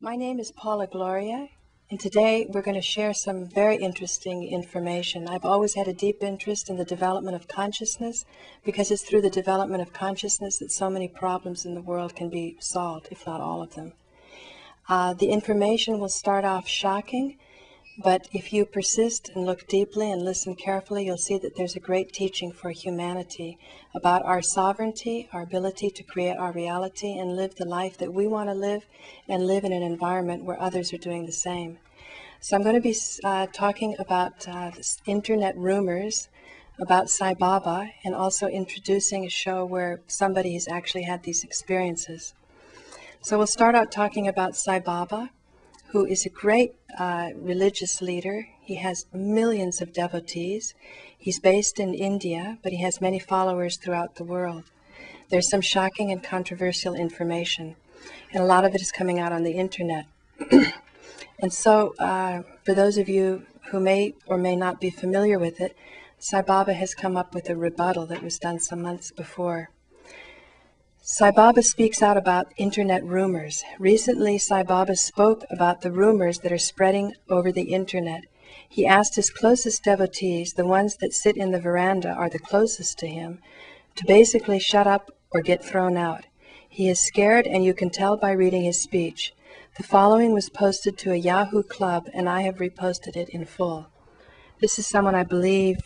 My name is Paula Gloria, and today we're going to share some very interesting information. I've always had a deep interest in the development of consciousness because it's through the development of consciousness that so many problems in the world can be solved, if not all of them. The information will start off shocking, but if you persist and look deeply and listen carefully, you'll see that there's a great teaching for humanity about our sovereignty, our ability to create our reality and live the life that we want to live and live in an environment where others are doing the same. So I'm going to be talking about internet rumors about Sai Baba and also introducing a show where somebody has actually had these experiences. So we'll start out talking about Sai Baba, who is a great religious leader. He has millions of devotees. He's based in India, but he has many followers throughout the world. There's some shocking and controversial information, and a lot of it is coming out on the internet. And so, for those of you who may or may not be familiar with it, Sai Baba has come up with a rebuttal that was done some months before. Sai Baba speaks out about internet rumors. Recently, Sai Baba spoke about the rumors that are spreading over the internet. He asked his closest devotees, the ones that sit in the veranda are the closest to him, to basically shut up or get thrown out. He is scared, and you can tell by reading his speech. The following was posted to a Yahoo club, and I have reposted it in full. This is someone, I believe,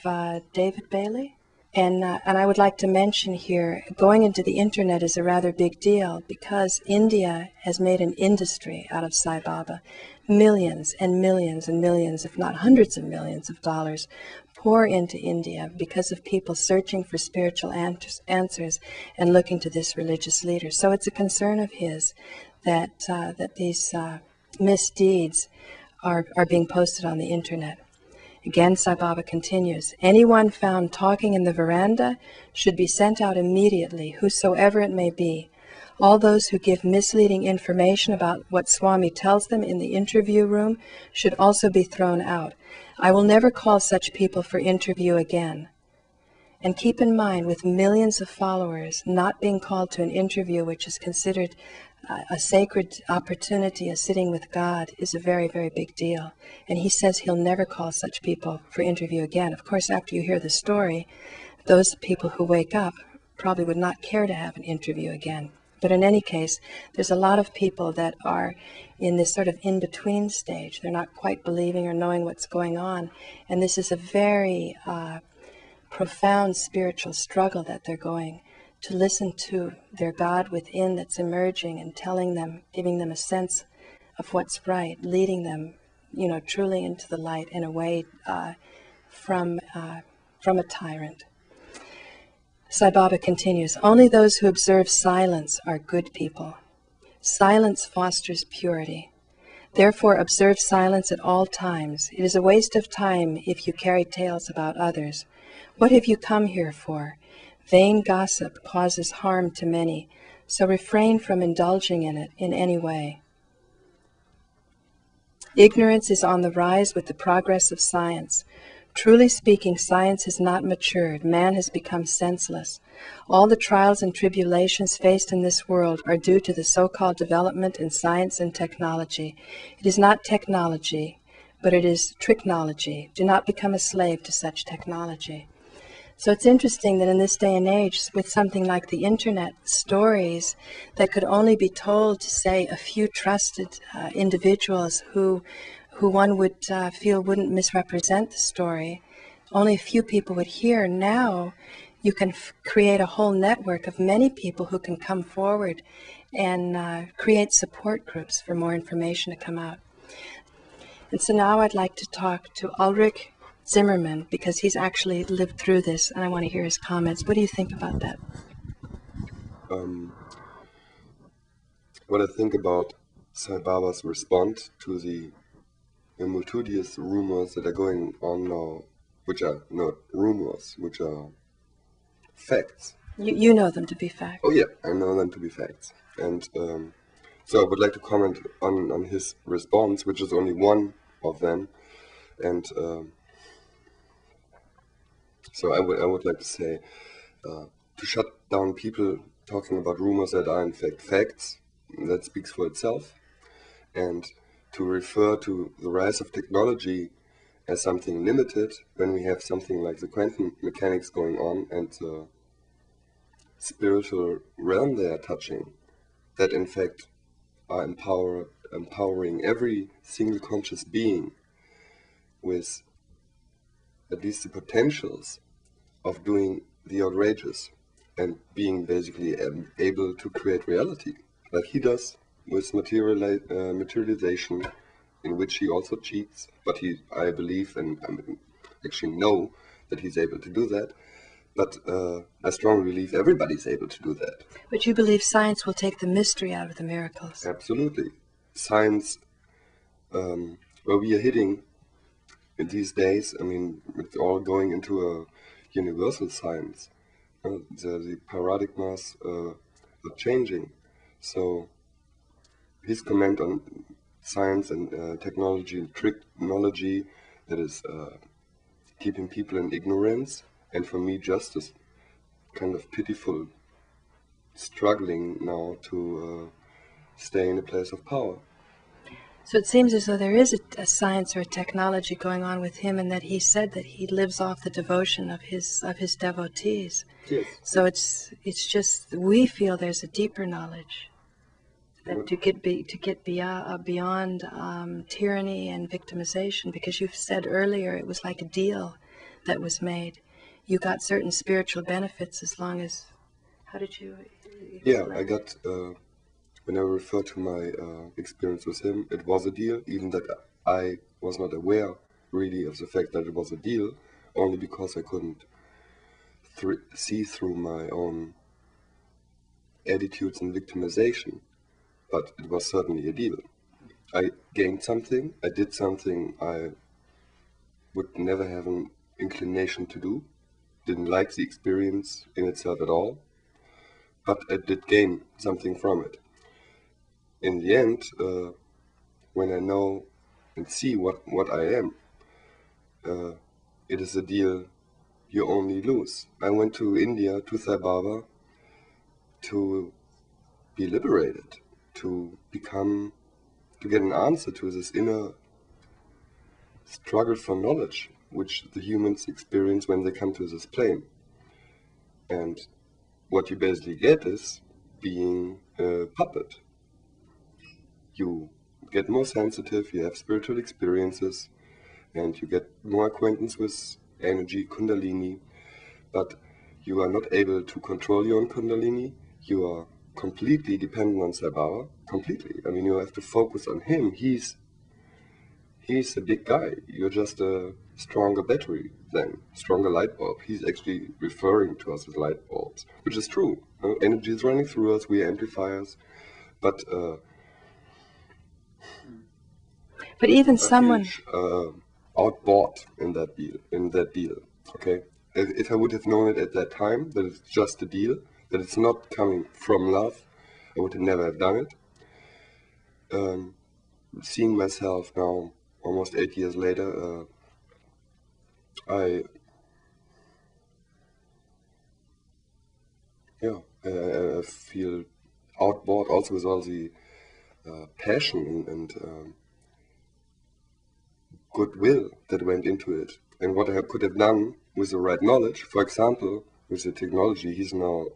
David Bailey? And I would like to mention here, going into the internet is a rather big deal because India has made an industry out of Sai Baba. Millions and millions and millions, if not hundreds of millions of dollars pour into India because of people searching for spiritual answers and looking to this religious leader. So it's a concern of his that these misdeeds are being posted on the internet. Again, Sai Baba continues, anyone found talking in the veranda should be sent out immediately, whosoever it may be. All those who give misleading information about what Swami tells them in the interview room should also be thrown out. I will never call such people for interview again. And keep in mind, with millions of followers, not being called to an interview, which is considered a sacred opportunity, a sitting with God, is a very, very big deal. And he says he'll never call such people for interview again. Of course, after you hear the story, those people who wake up probably would not care to have an interview again. But in any case, there's a lot of people that are in this sort of in-between stage. They're not quite believing or knowing what's going on. And this is a very profound spiritual struggle that they're going to listen to their God within that's emerging and telling them, giving them a sense of what's right, leading them, truly into the light and away from a tyrant. Sai Baba continues, only those who observe silence are good people. Silence fosters purity. Therefore, observe silence at all times. It is a waste of time if you carry tales about others. What have you come here for? Vain gossip causes harm to many, so refrain from indulging in it in any way. Ignorance is on the rise with the progress of science. Truly speaking, science has not matured. Man has become senseless. All the trials and tribulations faced in this world are due to the so-called development in science and technology. It is not technology, but it is tricknology. Do not become a slave to such technology. So it's interesting that in this day and age, with something like the internet, stories that could only be told to, say, a few trusted individuals who one would feel wouldn't misrepresent the story, only a few people would hear. Now you can create a whole network of many people who can come forward and create support groups for more information to come out. And so now I'd like to talk to Ullrich Zimmermann, because he's actually lived through this, and I want to hear his comments. What do you think about that? What I think about Sai Baba's response to the multitudinous rumors that are going on now, which are not rumors, which are facts. You know them to be facts. Oh yeah, I know them to be facts. And so I would like to comment on his response, which is only one of them. And so I would like to say, to shut down people talking about rumors that are in fact facts, that speaks for itself. And to refer to the rise of technology as something limited when we have something like the quantum mechanics going on and the spiritual realm they are touching, that in fact are empowering every single conscious being with at least the potentials of doing the outrageous and being basically able to create reality, like he does with materialization, in which he also cheats, but I believe and actually know that he's able to do that. But I strongly believe everybody's able to do that. But you believe science will take the mystery out of the miracles? Absolutely. Science, where we are hitting in these days, I mean, it's all going into a universal science. The paradigmas are changing. So his comment on science and technology and technology that is keeping people in ignorance, and for me just as kind of pitiful struggling now to stay in a place of power. So it seems as though there is a science or a technology going on with him, and that he said that he lives off the devotion of his devotees. Yes. So it's just we feel there's a deeper knowledge that to get beyond tyranny and victimization, because you've said earlier it was like a deal that was made. You got certain spiritual benefits as long as. How did you? Yeah, I got. When I refer to my experience with him, it was a deal, even that I was not aware really of the fact that it was a deal, only because I couldn't see through my own attitudes and victimization. But it was certainly a deal. I gained something, I did something I would never have an inclination to do, didn't like the experience in itself at all, but I did gain something from it. In the end, when I know and see what I am, it is a deal you only lose. I went to India, to Sai Baba, to be liberated, to get an answer to this inner struggle for knowledge, which the humans experience when they come to this plane. And what you basically get is being a puppet. You get more sensitive, you have spiritual experiences, and you get more acquaintance with energy, kundalini, but you are not able to control your own kundalini. You are completely dependent on Sai Baba, completely. I mean, you have to focus on him. He's a big guy. You're just a stronger battery then, stronger light bulb. He's actually referring to us as light bulbs, which is true. Energy is running through us, we are amplifiers, but even someone outbought in that deal. Okay, if I would have known it at that time that it's just a deal, that it's not coming from love, I would have never have done it. Seeing myself now, almost 8 years later, I feel outbought also with all the passion and goodwill that went into it, and what I could have done with the right knowledge. For example, with the technology he's now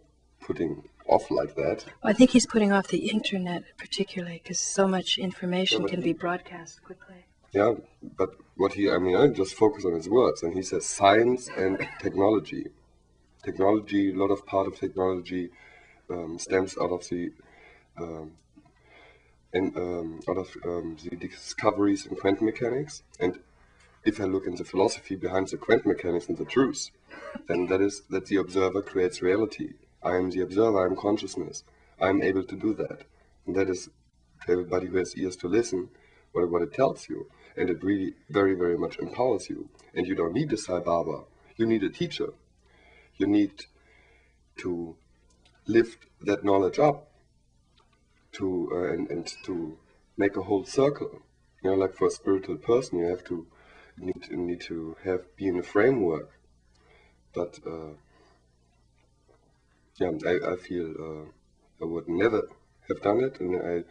putting off like that. I think he's putting off the internet particularly, because so much information can be broadcast quickly. Yeah, but I just focus on his words, and he says science and technology. Technology, a lot of part of technology stems out of the the discoveries in quantum mechanics. And if I look into philosophy behind the quantum mechanics and the truth, then that the observer creates reality. I am the observer, I am consciousness. I am able to do that. And that is, to everybody who has ears to listen, what it tells you. And it really very, very much empowers you. And you don't need a Sai Baba. You need a teacher. You need to lift that knowledge up and to make a whole circle. Like for a spiritual person, you need to be in a framework. But I feel I would never have done it, and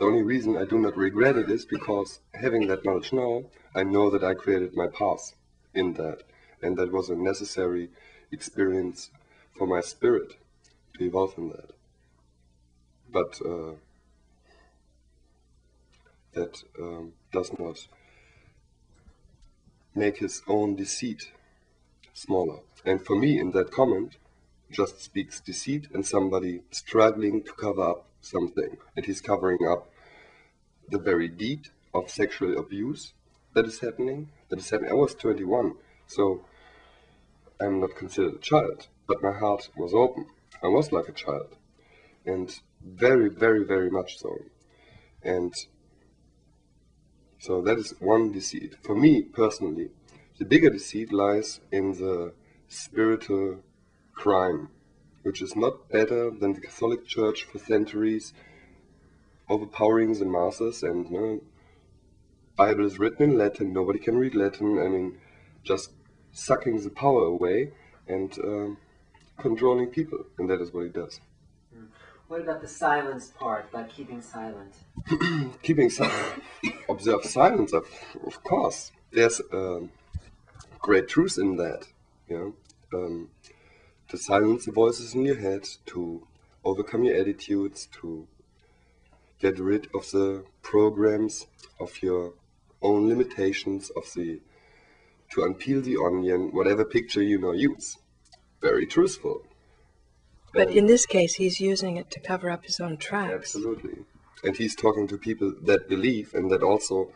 The only reason I do not regret it is because having that knowledge now, I know that I created my path in that. And that was a necessary experience for my spirit to evolve in that. But that does not make his own deceit smaller. And for me, in that comment, just speaks deceit and somebody struggling to cover up something. And he's covering up the very deed of sexual abuse that is happening. I was 21, so I'm not considered a child, but my heart was open. I was like a child, and very, very, very much so. And so that is one deceit. For me, personally, the bigger deceit lies in the spiritual crime, which is not better than the Catholic Church for centuries, overpowering the masses, and Bible is written in Latin, nobody can read Latin, I mean, just sucking the power away and controlling people, and that is what he does. What about the silence part, about keeping silent? Keeping silent, observe silence, of course. There's great truth in that, to silence the voices in your head, to overcome your attitudes, to get rid of the programs of your own limitations, to unpeel the onion, whatever picture you use. Very truthful. But in this case, he's using it to cover up his own tracks. Absolutely. And he's talking to people that believe and that also,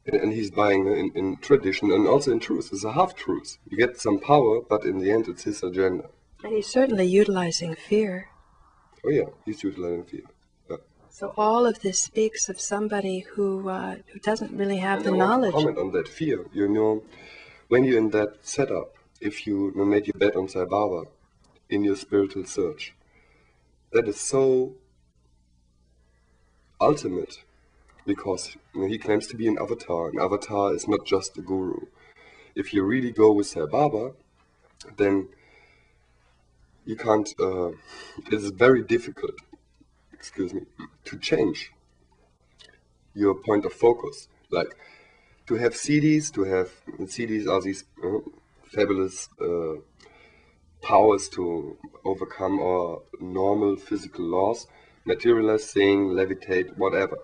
and he's buying in tradition and also in truth. It's a half-truth. You get some power, but in the end it's his agenda. And he's certainly utilizing fear. Oh yeah, he's utilizing fear. So all of this speaks of somebody who doesn't really have the knowledge. I want to comment on that fear. When you're in that setup, if you made your bet on Sai Baba in your spiritual search, that is so ultimate, because he claims to be an avatar. An avatar is not just a guru. If you really go with Sai Baba, then you can't, it is very difficult, to change your point of focus. Like, to have CDs, CDs are these fabulous powers to overcome our normal physical laws, materialize, sing, levitate, whatever.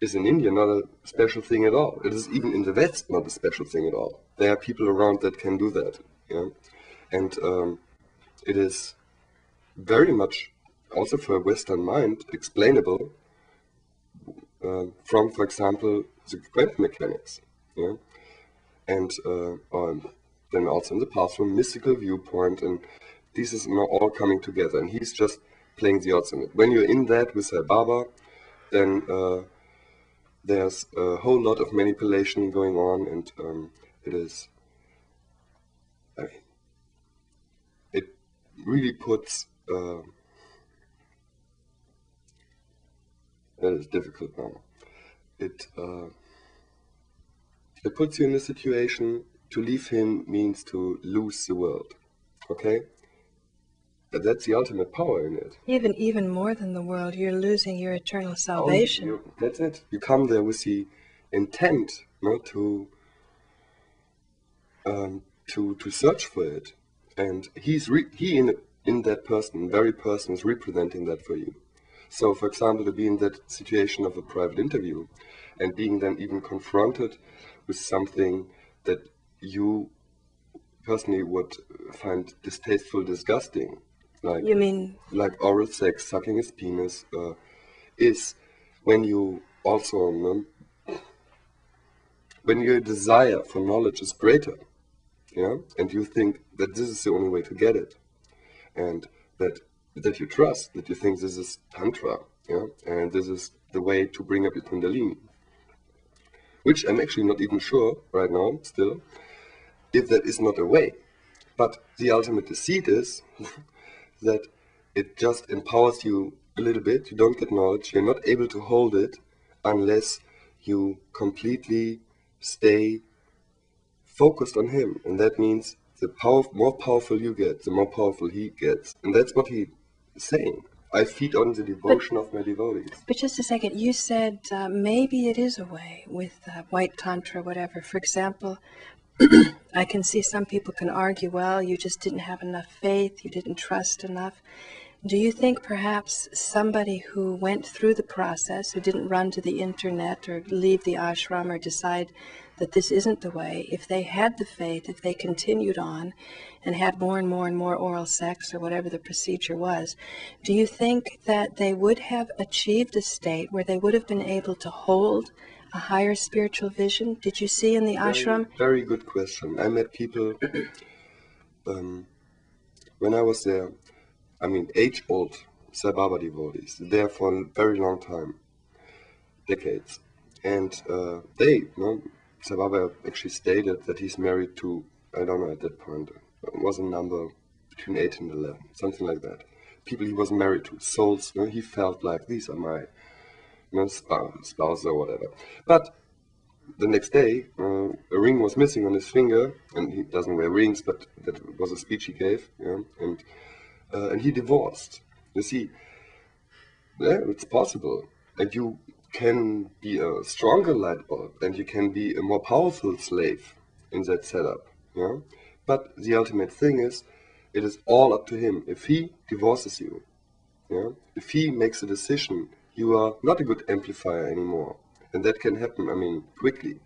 Is in India not a special thing at all. It is even in the West not a special thing at all. There are people around that can do that. And it is very much, also for a Western mind, explainable from, for example, the quantum mechanics. And then also in the past from mystical viewpoint, and this is now all coming together, and he's just playing the odds on it. When you're in that with Sai Baba, then there's a whole lot of manipulation going on, and it really puts, that is difficult now. It puts you in a situation. To leave him means to lose the world, okay? But that's the ultimate power in it. Even more than the world, you're losing your eternal salvation. That's it. You come there with the intent, to search for it, and he in that person, very person, is representing that for you. So, for example, to be in that situation of a private interview, and being then even confronted with something that you personally would find distasteful, disgusting, like, you mean, like oral sex, sucking his penis, is when you also, when your desire for knowledge is greater, and you think that this is the only way to get it, and that you trust, that you think this is tantra, and this is the way to bring up your kundalini, which I'm actually not even sure right now, still, if that is not a way. But the ultimate deceit is that it just empowers you a little bit. You don't get knowledge. You're not able to hold it unless you completely stay focused on him. And that means the more powerful you get, the more powerful he gets. And that's what he's saying. I feed on the devotion of my devotees. But just a second, you said maybe it is a way with white tantra, whatever. For example, I can see some people can argue, well, you just didn't have enough faith, you didn't trust enough. Do you think perhaps somebody who went through the process, who didn't run to the internet or leave the ashram or decide that this isn't the way, if they had the faith, if they continued on and had more and more and more oral sex or whatever the procedure was, do you think that they would have achieved a state where they would have been able to hold a higher spiritual vision? Did you see in the ashram? Very good question. I met people when I was there, I mean, age-old Sai Baba devotees, there for a very long time, decades. And Sai Baba actually stated that he's married to, I don't know at that point, it was a number between 8 and 11, something like that. People he was married to, souls, he felt like, these are my spouse or whatever. But the next day, a ring was missing on his finger, and he doesn't wear rings, but that was a speech he gave, and he divorced. You see, yeah, it's possible. And you can be a stronger light bulb, and you can be a more powerful slave in that setup. But the ultimate thing is, it is all up to him. If he divorces you, if he makes a decision, you are not a good amplifier anymore. And that can happen, I mean, quickly.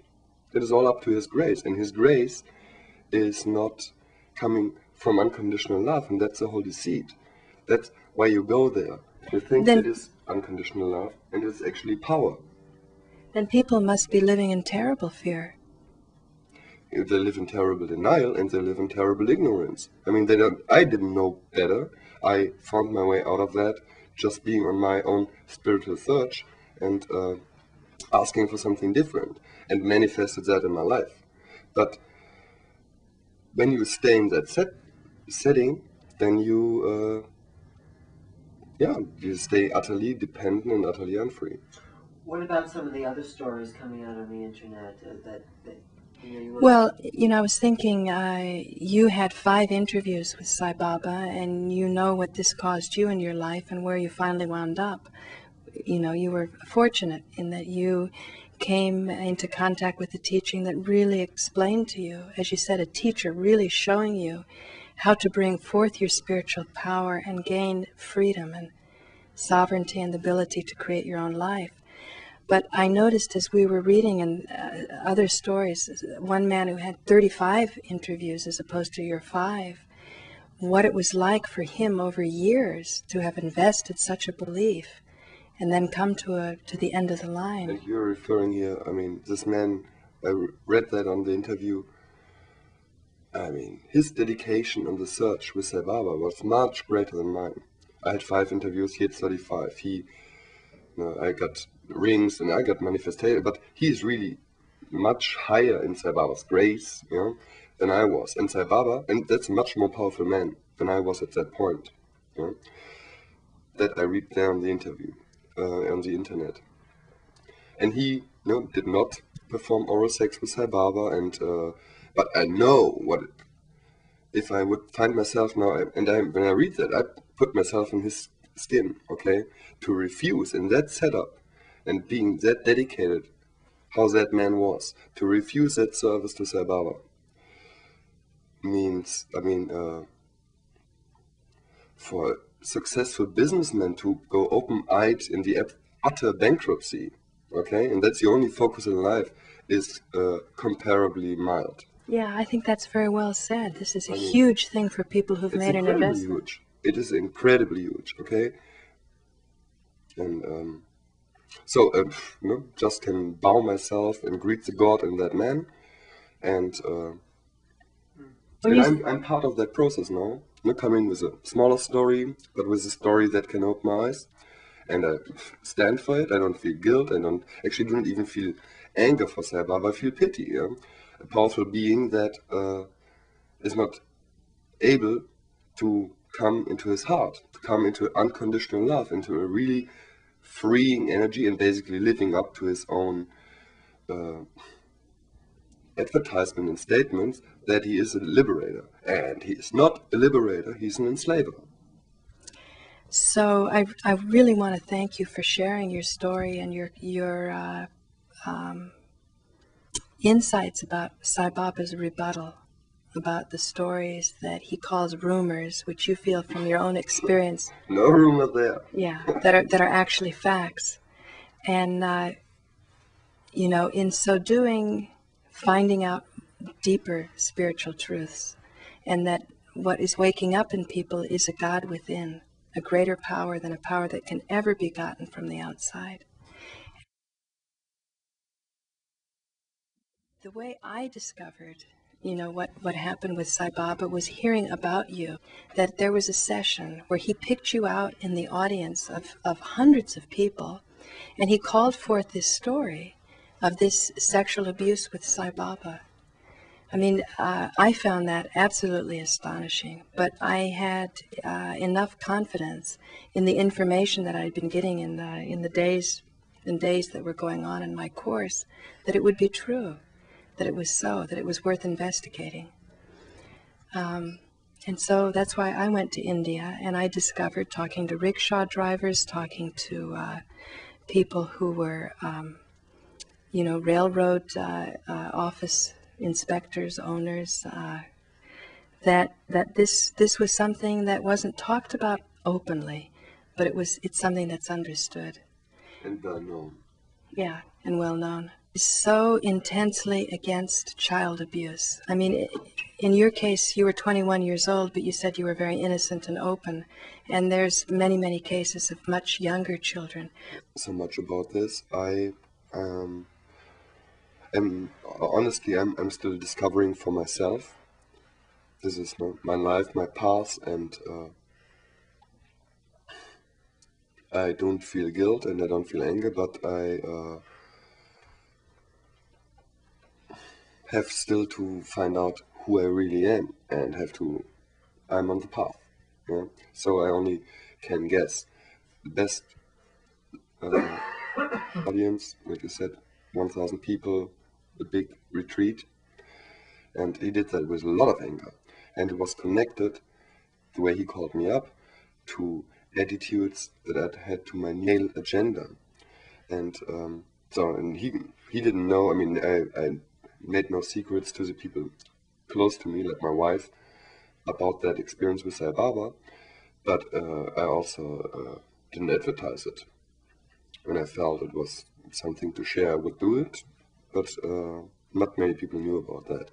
It is all up to his grace. And his grace is not coming from unconditional love, and that's the whole deceit. That's why you go there. You think it is unconditional love, and it's actually power. Then people must be living in terrible fear. They live in terrible denial, and they live in terrible ignorance. I mean, I didn't know better. I found my way out of that just being on my own spiritual search and asking for something different, and manifested that in my life. But when you stay in that setting, then you stay utterly dependent and utterly unfree. What about some of the other stories coming out on the internet that Well, I was thinking you had 5 interviews with Sai Baba, and you know what this caused you in your life and where you finally wound up. You were fortunate in that you came into contact with a teaching that really explained to you, as you said, a teacher really showing you how to bring forth your spiritual power and gain freedom and sovereignty and the ability to create your own life. But I noticed as we were reading in other stories, one man who had 35 interviews as opposed to your 5, what it was like for him over years to have invested such a belief and then come to the end of the line. And you're referring here, I mean, this man, I read that on the interview, I mean, his dedication on the search with Sai Baba was much greater than mine. I had 5 interviews, he had 35. I got rings and I got manifestation, but he's really much higher in Sai Baba's grace, than I was. And Sai Baba, and that's a much more powerful man than I was at that point. That I read there on the interview, on the internet. And he did not perform oral sex with Sai Baba, and but I know if I would find myself now, when I read that, I put myself in his skin, to refuse in that setup and being that dedicated, how that man was, to refuse that service to Sai Baba means, for a successful businessman to go open-eyed in the utter bankruptcy, and that's the only focus in life, is comparably mild. Yeah, I think that's very well said. This is a huge thing for people who've made an investment. Huge. It is incredibly huge, And just can bow myself and greet the God in that man, and I'm part of that process now. Coming with a smaller story, but with a story that can open my eyes, and I stand for it. I don't feel guilt. I don't even feel anger for Sai Baba. I feel pity. A powerful being that is not able to come into his heart, to come into unconditional love, into a really freeing energy, and basically living up to his own advertisement and statements that he is a liberator. And he is not a liberator, he's an enslaver. So I really want to thank you for sharing your story and your insights about Sai Baba's rebuttal, about the stories that he calls rumors, which you feel from your own experience. No rumor there. Yeah, that are actually facts. And you know, in so doing, finding out deeper spiritual truths, and that what is waking up in people is a God within, a greater power than a power that can ever be gotten from the outside. The way I discovered, you know, what happened with Sai Baba was hearing about you, that there was a session where he picked you out in the audience of hundreds of people, and he called forth this story of this sexual abuse with Sai Baba. I mean, I found that absolutely astonishing, but I had enough confidence in the information that I'd been getting in the days that were going on in my course that it would be true, that it was so, that it was worth investigating. And so that's why I went to India, and I discovered, talking to rickshaw drivers, talking to people who were, you know, railroad office inspectors, owners, that this was something that wasn't talked about openly, but it's something that's understood. And well known. Yeah, and well known. So intensely against child abuse. I mean, in your case, you were 21 years old, but you said you were very innocent and open. And there's many, many cases of much younger children. So much about this. Honestly, I'm still discovering for myself. This is my life, my path, and I don't feel guilt and I don't feel anger, but I have still to find out who I really am, and I'm on the path. Yeah? So I only can guess. The best audience, like you said, 1,000 people, a big retreat, and he did that with a lot of anger, and it was connected, the way he called me up, to attitudes that I had to my male agenda, and and he didn't know. I mean, I made no secrets to the people close to me, like my wife, about that experience with Sai Baba, but I also didn't advertise it. When I felt it was something to share, I would do it, but not many people knew about that.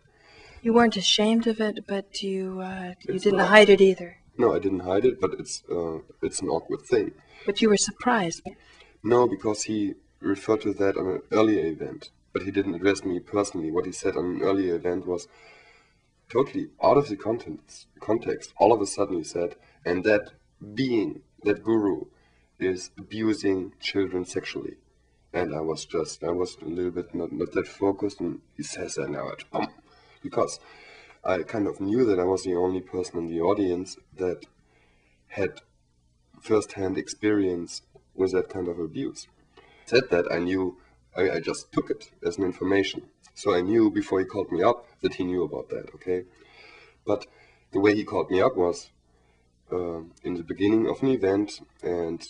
You weren't ashamed of it, but you didn't hide it either. No, I didn't hide it, but it's an awkward thing. But you were surprised. No, because he referred to that on an earlier event, but he didn't address me personally. What he said on an earlier event was totally out of the context. All of a sudden he said, and that being, that guru, is abusing children sexually. And I was a little bit not that focused, and he says that now, because I kind of knew that I was the only person in the audience that had first-hand experience with that kind of abuse. Said that, I knew, I just took it as an information. So I knew before he called me up that he knew about that, okay? But the way he called me up was in the beginning of an event, and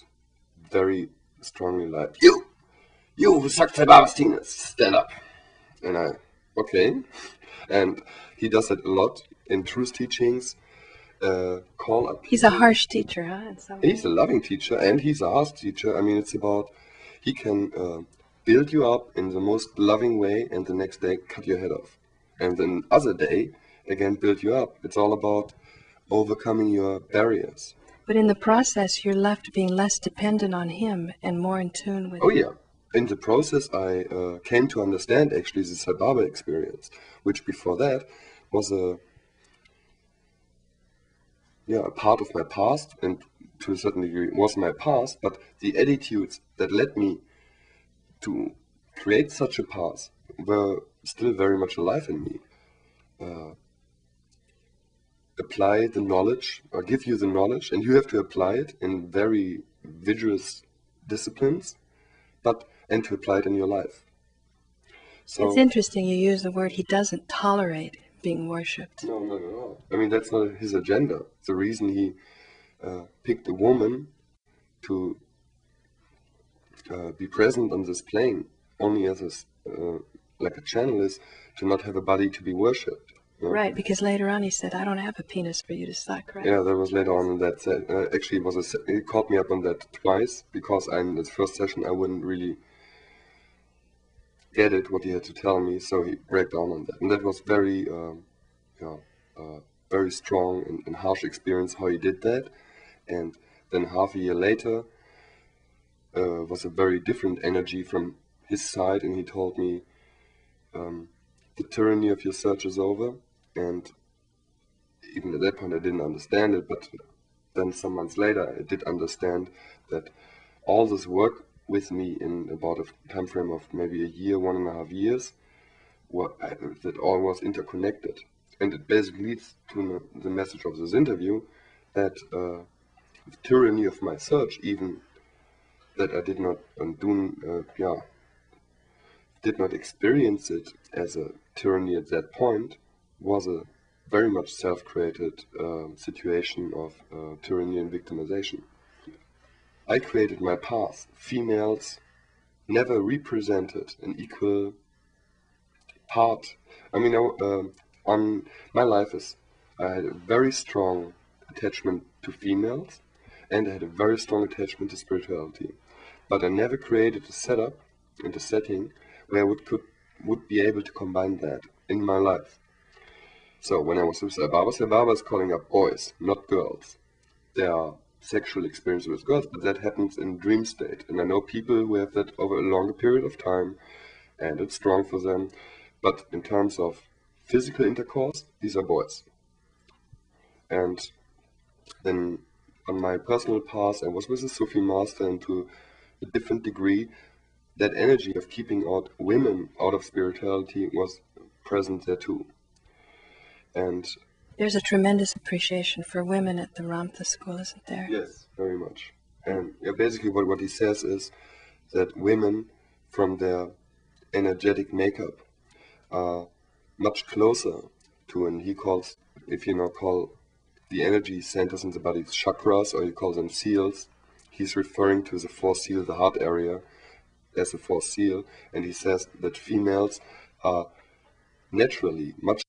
very strongly like, you who sucked Sai Baba's penis, stand up. And okay. And he does that a lot in truth teachings, call up. He's a harsh teacher, huh? He's a loving teacher, and he's a harsh teacher. I mean, it's about, he can build you up in the most loving way, and the next day cut your head off. And then other day, again, build you up. It's all about overcoming your barriers. But in the process, you're left being less dependent on him and more in tune with him. Oh, yeah. In the process, I came to understand, actually, the Sai Baba experience, which before that was a part of my past, and to a certain degree was my past, but the attitudes that led me to create such a past were still very much alive in me. Apply the knowledge, or give you the knowledge, and you have to apply it in very vigorous disciplines, and to apply it in your life. So it's interesting you use the word, he doesn't tolerate being worshipped. No, not at all. I mean, that's not his agenda. The reason he picked a woman to be present on this plane only as like a channel is to not have a body to be worshipped. Right, because later on he said, I don't have a penis for you to suck, right? Yeah, that was later on in that set. Actually, it caught me up on that twice, because in the first session I wouldn't really get it, what he had to tell me, so he broke down on that. And that was very, very strong and harsh experience how he did that. And then half a year later was a very different energy from his side, and he told me, the tyranny of your search is over. And even at that point I didn't understand it, but then some months later I did understand that all this work with me in about a time frame of maybe a year, 1.5 years, that all was interconnected. And it basically leads to the message of this interview, that the tyranny of my search, even that I did not did not experience it as a tyranny at that point, was a very much self-created situation of tyranny and victimization. I created my path. Females never represented an equal part. I mean, on my life I had a very strong attachment to females, and I had a very strong attachment to spirituality. But I never created a setup and a setting where I would be able to combine that in my life. So when I was with Sai Baba is calling up boys, not girls. There are sexual experiences with girls, but that happens in dream state. And I know people who have that over a longer period of time, and it's strong for them. But in terms of physical intercourse, these are boys. And then on my personal path, I was with a Sufi master, and to a different degree, that energy of keeping out women out of spirituality was present there too. And there's a tremendous appreciation for women at the Ramtha school, isn't there? Yes, very much. And basically what he says is that women, from their energetic makeup, are much closer to, and he calls, if you call the energy centers in the body chakras, or you call them seals, he's referring to the fourth seal, the heart area, as a fourth seal, and he says that females are naturally much